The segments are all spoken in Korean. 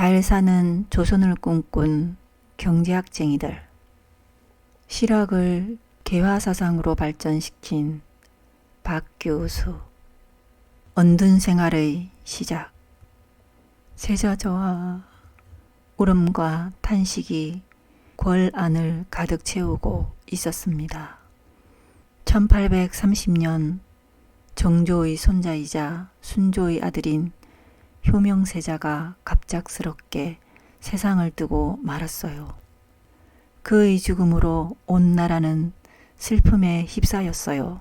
잘 사는 조선을 꿈꾼 경제학쟁이들, 실학을 개화사상으로 발전시킨 박규수, 언둔 생활의 시작. 세자저하 울음과 탄식이 궐 안을 가득 채우고 있었습니다. 1830년 정조의 손자이자 순조의 아들인 효명세자가 갑작스럽게 세상을 뜨고 말았어요. 그의 죽음으로 온 나라는 슬픔에 휩싸였어요.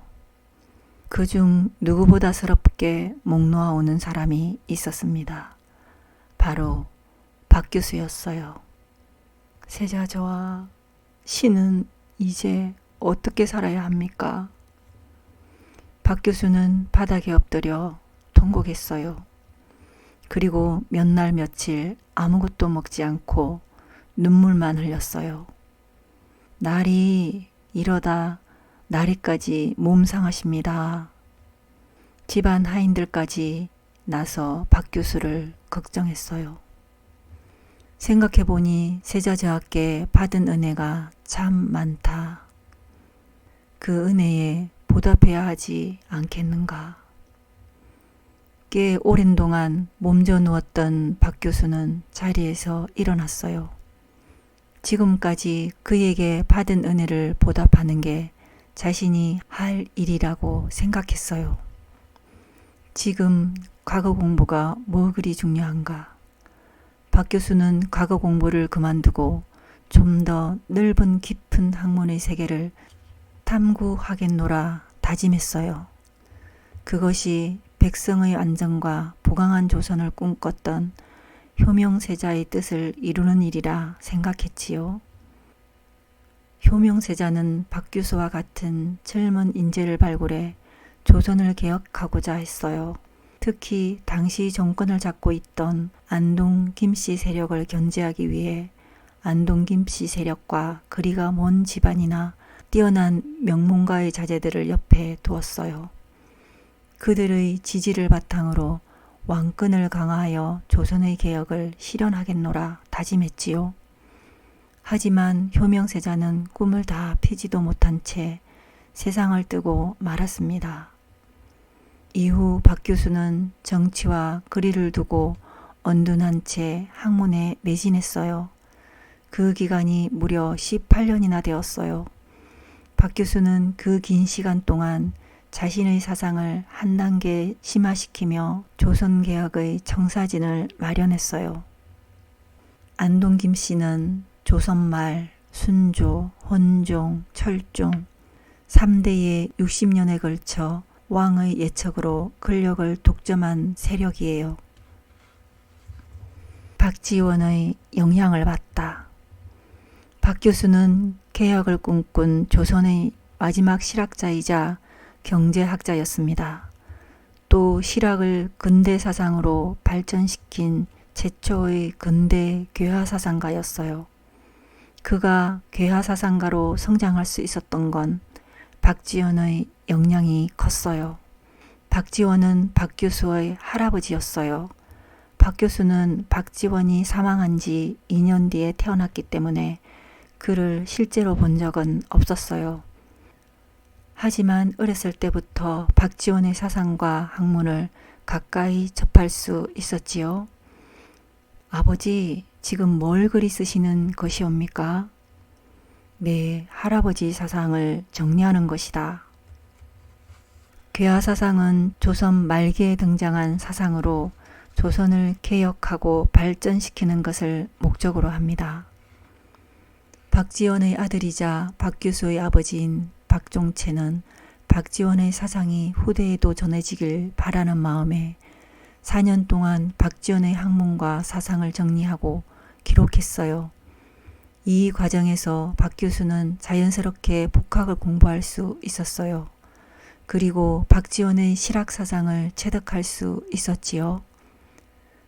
그중 누구보다 서럽게 목 놓아오는 사람이 있었습니다. 바로 박규수였어요. 세자저하, 신은 이제 어떻게 살아야 합니까? 박규수는 바닥에 엎드려 통곡했어요. 그리고 몇 날 며칠 아무것도 먹지 않고 눈물만 흘렸어요. 날이 이러다 나리까지 몸 상하십니다. 집안 하인들까지 나서 박규수를 걱정했어요. 생각해보니 세자저하께 받은 은혜가 참 많다. 그 은혜에 보답해야 하지 않겠는가. 꽤 오랜 동안 몸져 누웠던 박규수는 자리에서 일어났어요. 지금까지 그에게 받은 은혜를 보답하는 게 자신이 할 일이라고 생각했어요. 지금 과거 공부가 뭐 그리 중요한가. 박규수는 과거 공부를 그만두고 좀 더 넓은 깊은 학문의 세계를 탐구하겠노라 다짐했어요. 그것이 백성의 안정과 부강한 조선을 꿈꿨던 효명세자의 뜻을 이루는 일이라 생각했지요. 효명세자는 박규수와 같은 젊은 인재를 발굴해 조선을 개혁하고자 했어요. 특히 당시 정권을 잡고 있던 안동 김씨 세력을 견제하기 위해 안동 김씨 세력과 거리가 먼 집안이나 뛰어난 명문가의 자제들을 옆에 두었어요. 그들의 지지를 바탕으로 왕권을 강화하여 조선의 개혁을 실현하겠노라 다짐했지요. 하지만 효명세자는 꿈을 다 피지도 못한 채 세상을 뜨고 말았습니다. 이후 박규수는 정치와 거리를 두고 언둔한 채 학문에 매진했어요. 그 기간이 무려 18년이나 되었어요. 박규수는 그 긴 시간 동안 자신의 사상을 한 단계 심화시키며 조선개혁의 청사진을 마련했어요. 안동 김씨는 조선말, 순조, 헌종, 철종 3대에 60년에 걸쳐 왕의 예척으로 권력을 독점한 세력이에요. 박지원의 영향을 받다. 박규수는 개혁을 꿈꾼 조선의 마지막 실학자이자 경제학자였습니다. 또 실학을 근대 사상으로 발전시킨 최초의 근대 괴화사상가였어요. 그가 괴화사상가로 성장할 수 있었던 건 박지원의 영향이 컸어요. 박지원은 박규수의 할아버지였어요. 박규수는 박지원이 사망한 지 2년 뒤에 태어났기 때문에 그를 실제로 본 적은 없었어요. 하지만 어렸을 때부터 박지원의 사상과 학문을 가까이 접할 수 있었지요. 아버지, 지금 뭘 그리 쓰시는 것이옵니까? 네, 할아버지 사상을 정리하는 것이다. 괴화사상은 조선 말기에 등장한 사상으로 조선을 개혁하고 발전시키는 것을 목적으로 합니다. 박지원의 아들이자 박규수의 아버지인 박종채는 박지원의 사상이 후대에도 전해지길 바라는 마음에 4년 동안 박지원의 학문과 사상을 정리하고 기록했어요. 이 과정에서 박규수는 자연스럽게 복학을 공부할 수 있었어요. 그리고 박지원의 실학사상을 체득할 수 있었지요.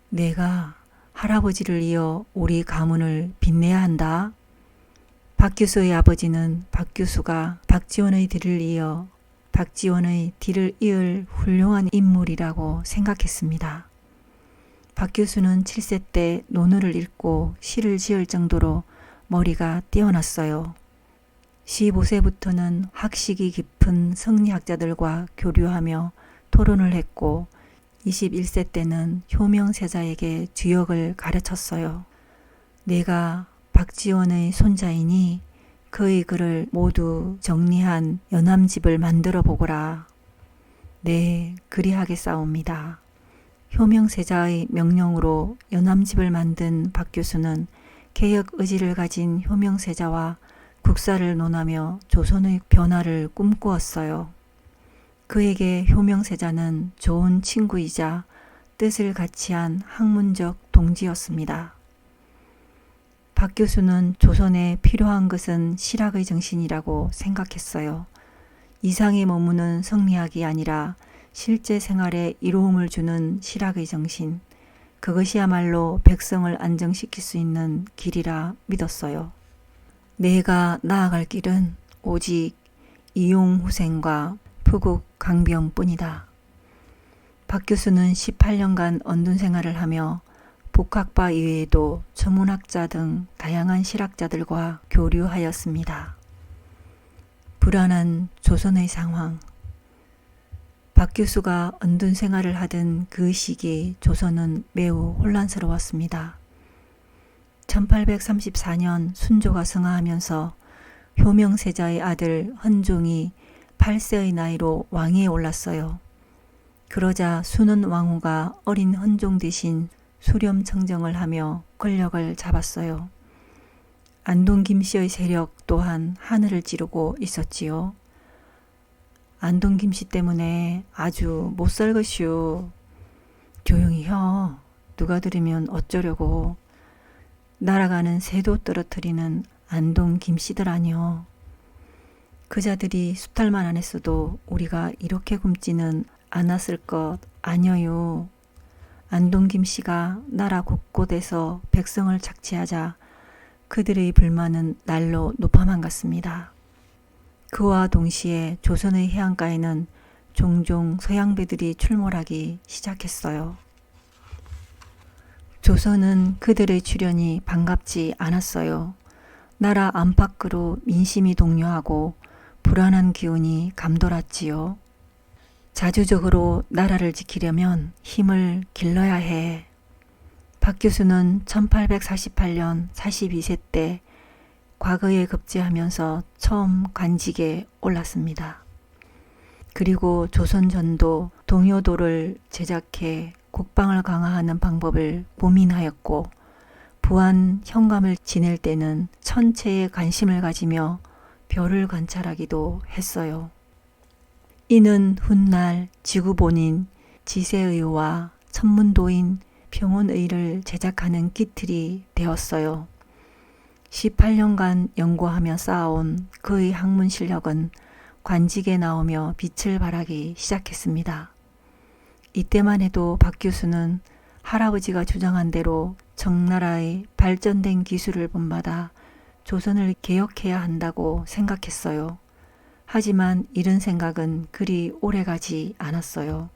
내가 할아버지를 이어 우리 가문을 빛내야 한다. 박규수의 아버지는 박규수가 박지원의 뒤를 이어 박지원의 뒤를 이을 훌륭한 인물이라고 생각했습니다. 박 교수는 7세 때 논어를 읽고 시를 지을 정도로 머리가 뛰어났어요. 15세부터는 학식이 깊은 성리학자들과 교류하며 토론을 했고 21세 때는 효명세자에게 주역을 가르쳤어요. 내가 박지원의 손자이니 그의 글을 모두 정리한 연암집을 만들어 보거라. 네, 그리하겠사옵니다. 효명세자의 명령으로 연암집을 만든 박 교수는 개혁 의지를 가진 효명세자와 국사를 논하며 조선의 변화를 꿈꾸었어요. 그에게 효명세자는 좋은 친구이자 뜻을 같이 한 학문적 동지였습니다. 박 교수는 조선에 필요한 것은 실학의 정신이라고 생각했어요. 이상에 머무는 성리학이 아니라 실제 생활에 이로움을 주는 실학의 정신, 그것이야말로 백성을 안정시킬 수 있는 길이라 믿었어요. 내가 나아갈 길은 오직 이용후생과 부국 강병뿐이다. 박 교수는 18년간 언둔 생활을 하며 복학파 이외에도 천문학자 등 다양한 실학자들과 교류하였습니다. 불안한 조선의 상황. 박 교수가 언둔 생활을 하던 그 시기 조선은 매우 혼란스러웠습니다. 1834년 순조가 승하하면서 효명세자의 아들 헌종이 8세의 나이로 왕위에 올랐어요. 그러자 순원 왕후가 어린 헌종 대신 수렴청정을 하며 권력을 잡았어요. 안동 김씨의 세력 또한 하늘을 찌르고 있었지요. 안동 김씨 때문에 아주 못살 것이오. 조용히 혀. 누가 들으면 어쩌려고. 날아가는 새도 떨어뜨리는 안동 김씨들 아니오. 그자들이 수탈만 안 했어도 우리가 이렇게 굶지는 않았을 것 아니어요. 안동 김씨가 나라 곳곳에서 백성을 착취하자 그들의 불만은 날로 높아만 갔습니다. 그와 동시에 조선의 해안가에는 종종 서양배들이 출몰하기 시작했어요. 조선은 그들의 출현이 반갑지 않았어요. 나라 안팎으로 민심이 동요하고 불안한 기운이 감돌았지요. 자주적으로 나라를 지키려면 힘을 길러야 해. 박 교수는 1848년 42세 때 과거에 급제하면서 처음 관직에 올랐습니다. 그리고 조선전도 동요도를 제작해 국방을 강화하는 방법을 고민하였고 부안 현감을 지낼 때는 천체에 관심을 가지며 별을 관찰하기도 했어요. 이는 훗날 지구본인 지세의와 천문도인 평온의를 제작하는 기틀이 되었어요. 18년간 연구하며 쌓아온 그의 학문 실력은 관직에 나오며 빛을 발하기 시작했습니다. 이때만 해도 박 교수는 할아버지가 주장한 대로 청나라의 발전된 기술을 본받아 조선을 개혁해야 한다고 생각했어요. 하지만 이런 생각은 그리 오래가지 않았어요.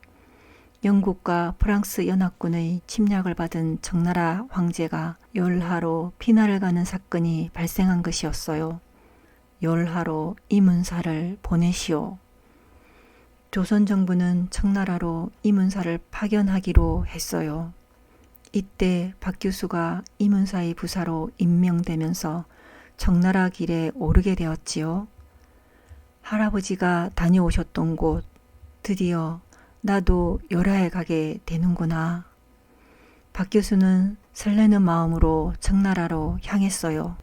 영국과 프랑스 연합군의 침략을 받은 청나라 황제가 열하로 피난을 가는 사건이 발생한 것이었어요. 열하로 이문사를 보내시오. 조선 정부는 청나라로 이문사를 파견하기로 했어요. 이때 박 교수가 이문사의 부사로 임명되면서 청나라 길에 오르게 되었지요. 할아버지가 다녀오셨던 곳, 드디어 나도 열하에 가게 되는구나. 박 교수는 설레는 마음으로 청나라로 향했어요.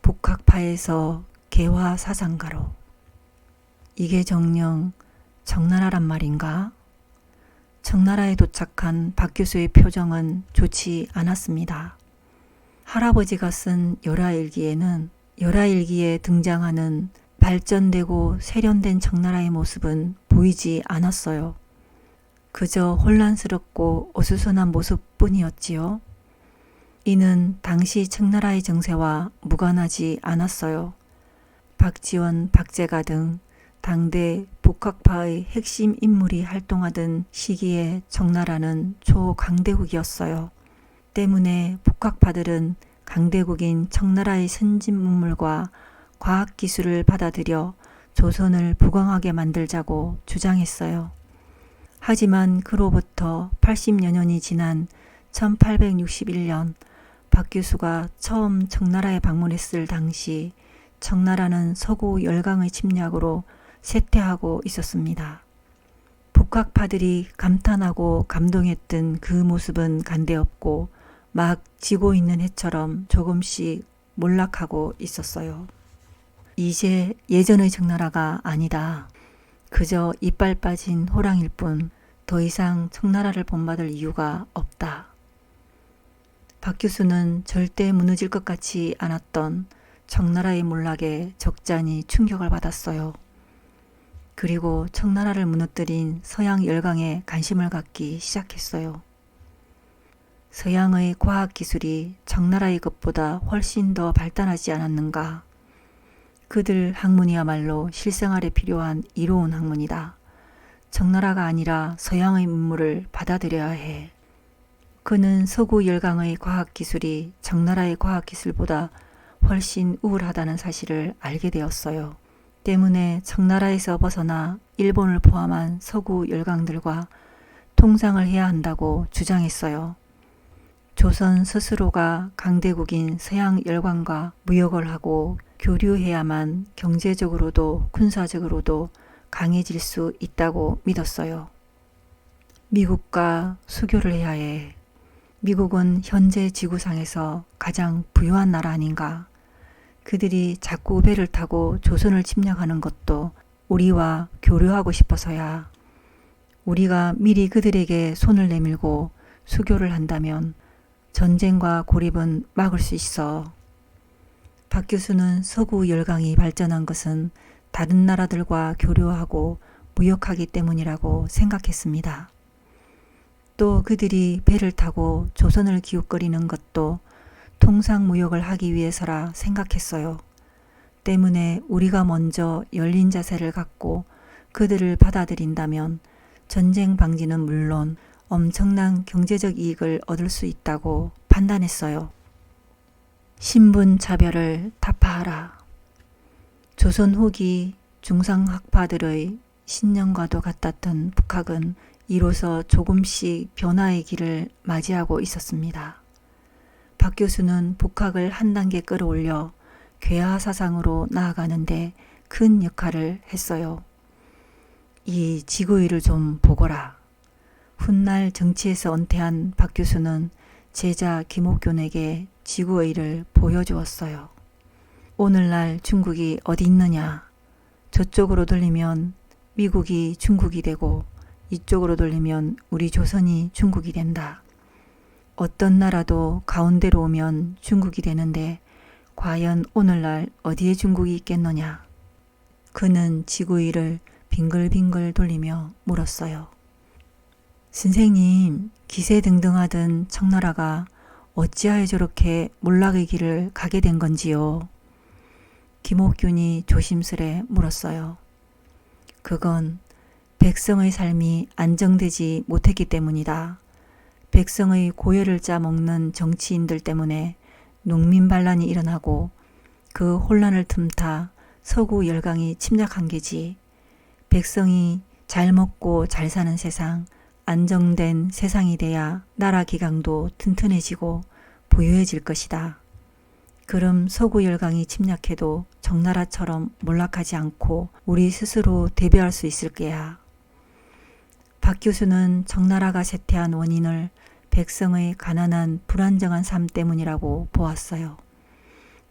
북학파에서 개화사상가로. 이게 정녕 청나라란 말인가? 청나라에 도착한 박 교수의 표정은 좋지 않았습니다. 할아버지가 쓴 열하일기에는 열하일기에 등장하는 발전되고 세련된 청나라의 모습은 보이지 않았어요. 그저 혼란스럽고 어수선한 모습뿐이었지요. 이는 당시 청나라의 정세와 무관하지 않았어요. 박지원, 박제가 등 당대 북학파의 핵심 인물이 활동하던 시기에 청나라는 초강대국이었어요. 때문에 북학파들은 강대국인 청나라의 선진 문물과 과학기술을 받아들여 조선을 부강하게 만들자고 주장했어요. 하지만 그로부터 80여 년이 지난 1861년 박규수가 처음 청나라에 방문했을 당시 청나라는 서구 열강의 침략으로 쇠퇴하고 있었습니다. 북학파들이 감탄하고 감동했던 그 모습은 간대없고 막 지고 있는 해처럼 조금씩 몰락하고 있었어요. 이제 예전의 청나라가 아니다. 그저 이빨 빠진 호랑이일 뿐 더 이상 청나라를 본받을 이유가 없다. 박규수는 절대 무너질 것 같지 않았던 청나라의 몰락에 적잖이 충격을 받았어요. 그리고 청나라를 무너뜨린 서양 열강에 관심을 갖기 시작했어요. 서양의 과학기술이 청나라의 것보다 훨씬 더 발달하지 않았는가. 그들 학문이야말로 실생활에 필요한 이로운 학문이다. 청나라가 아니라 서양의 문물을 받아들여야 해. 그는 서구 열강의 과학기술이 청나라의 과학기술보다 훨씬 우월하다는 사실을 알게 되었어요. 때문에 청나라에서 벗어나 일본을 포함한 서구 열강들과 통상을 해야 한다고 주장했어요. 조선 스스로가 강대국인 서양 열강과 무역을 하고 교류해야만 경제적으로도 군사적으로도 강해질 수 있다고 믿었어요. 미국과 수교를 해야 해. 미국은 현재 지구상에서 가장 부유한 나라 아닌가. 그들이 자꾸 배를 타고 조선을 침략하는 것도 우리와 교류하고 싶어서야. 우리가 미리 그들에게 손을 내밀고 수교를 한다면 전쟁과 고립은 막을 수 있어. 박 교수는 서구 열강이 발전한 것은 다른 나라들과 교류하고 무역하기 때문이라고 생각했습니다. 또 그들이 배를 타고 조선을 기웃거리는 것도 통상무역을 하기 위해서라 생각했어요. 때문에 우리가 먼저 열린 자세를 갖고 그들을 받아들인다면 전쟁 방지는 물론 엄청난 경제적 이익을 얻을 수 있다고 판단했어요. 신분 차별을 타파하라. 조선 후기 중상학파들의 신념과도 같았던 북학은 이로써 조금씩 변화의 길을 맞이하고 있었습니다. 박 교수는 북학을 한 단계 끌어올려 괴화 사상으로 나아가는데 큰 역할을 했어요. 이 지구의를 좀 보거라. 훗날 정치에서 은퇴한 박 교수는 제자 김옥균에게 지구의를 보여주었어요. 오늘날 중국이 어디 있느냐. 저쪽으로 돌리면 미국이 중국이 되고 이쪽으로 돌리면 우리 조선이 중국이 된다. 어떤 나라도 가운데로 오면 중국이 되는데 과연 오늘날 어디에 중국이 있겠느냐. 그는 지구의를 빙글빙글 돌리며 물었어요. 선생님, 기세등등하던 청나라가 어찌하여 저렇게 몰락의 길을 가게 된 건지요? 김옥균이 조심스레 물었어요. 그건 백성의 삶이 안정되지 못했기 때문이다. 백성의 고열을 짜먹는 정치인들 때문에 농민 반란이 일어나고 그 혼란을 틈타 서구 열강이 침략한 게지. 백성이 잘 먹고 잘 사는 세상, 안정된 세상이 돼야 나라 기강도 튼튼해지고 부유해질 것이다. 그럼 서구 열강이 침략해도 청나라처럼 몰락하지 않고 우리 스스로 대비할 수 있을 게야. 박 교수는 청나라가 쇠퇴한 원인을 백성의 가난한 불안정한 삶 때문이라고 보았어요.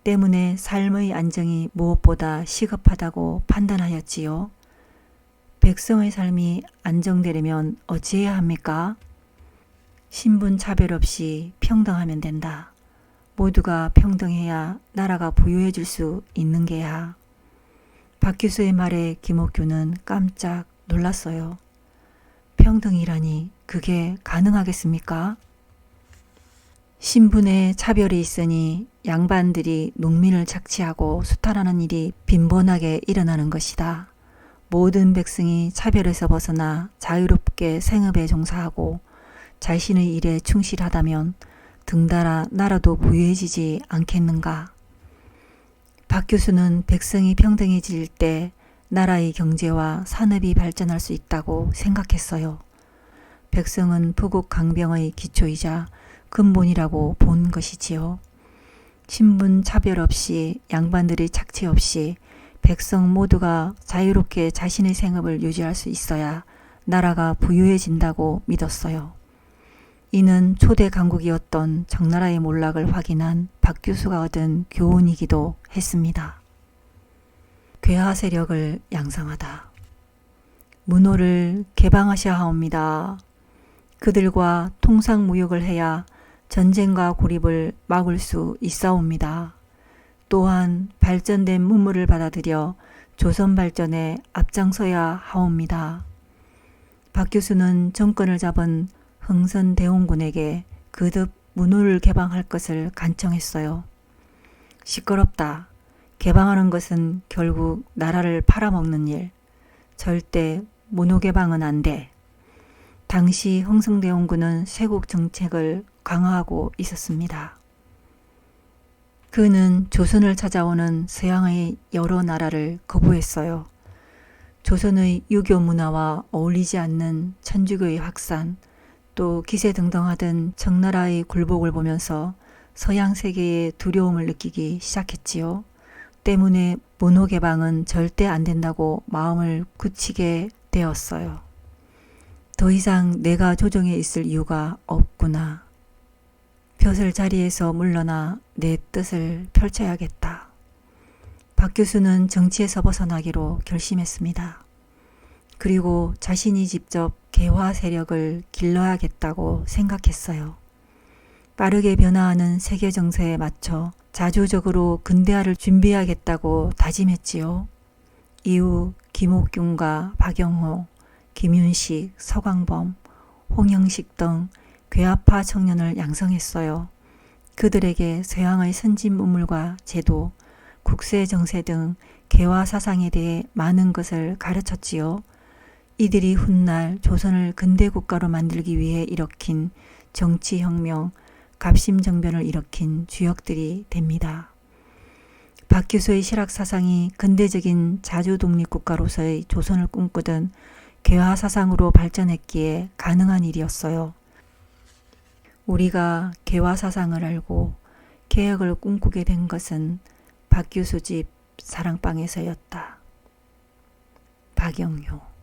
때문에 삶의 안정이 무엇보다 시급하다고 판단하였지요. 백성의 삶이 안정되려면 어찌해야 합니까? 신분 차별 없이 평등하면 된다. 모두가 평등해야 나라가 부유해질 수 있는 게야. 박 교수의 말에 김옥균은 깜짝 놀랐어요. 평등이라니 그게 가능하겠습니까? 신분의 차별이 있으니 양반들이 농민을 착취하고 수탈하는 일이 빈번하게 일어나는 것이다. 모든 백성이 차별에서 벗어나 자유롭게 생업에 종사하고 자신의 일에 충실하다면 등달아 나라도 부유해지지 않겠는가. 박 교수는 백성이 평등해질 때 나라의 경제와 산업이 발전할 수 있다고 생각했어요. 백성은 부국 강병의 기초이자 근본이라고 본 것이지요. 신분 차별 없이 양반들의 착취 없이 백성 모두가 자유롭게 자신의 생업을 유지할 수 있어야 나라가 부유해진다고 믿었어요. 이는 초대 강국이었던 청나라의 몰락을 확인한 박 교수가 얻은 교훈이기도 했습니다. 괴화 세력을 양성하다. 문호를 개방하셔야 하옵니다. 그들과 통상무역을 해야 전쟁과 고립을 막을 수 있사옵니다. 또한 발전된 문물을 받아들여 조선 발전에 앞장서야 하옵니다. 박 교수는 정권을 잡은 흥선대원군에게 거듭 문호를 개방할 것을 간청했어요. 시끄럽다. 개방하는 것은 결국 나라를 팔아먹는 일. 절대 문호 개방은 안 돼. 당시 흥선대원군은 쇄국 정책을 강화하고 있었습니다. 그는 조선을 찾아오는 서양의 여러 나라를 거부했어요. 조선의 유교 문화와 어울리지 않는 천주교의 확산, 또 기세등등하던 청나라의 굴복을 보면서 서양 세계에 두려움을 느끼기 시작했지요. 때문에 문호 개방은 절대 안 된다고 마음을 굳히게 되었어요. 더 이상 내가 조정에 있을 이유가 없구나. 벼슬 자리에서 물러나 내 뜻을 펼쳐야겠다. 박 교수는 정치에서 벗어나기로 결심했습니다. 그리고 자신이 직접 개화 세력을 길러야겠다고 생각했어요. 빠르게 변화하는 세계 정세에 맞춰 자주적으로 근대화를 준비하겠다고 다짐했지요. 이후 김옥균과 박영호, 김윤식, 서광범, 홍영식 등 괴화파 청년을 양성했어요. 그들에게 서양의 선진 문물과 제도, 국세 정세 등 개화 사상에 대해 많은 것을 가르쳤지요. 이들이 훗날 조선을 근대 국가로 만들기 위해 일으킨 정치혁명, 갑심정변을 일으킨 주역들이 됩니다. 박 교수의 실학 사상이 근대적인 자주독립국가로서의 조선을 꿈꾸던 개화 사상으로 발전했기에 가능한 일이었어요. 우리가 개화 사상을 알고 개혁을 꿈꾸게 된 것은 박 교수 집 사랑방에서였다. 박영효.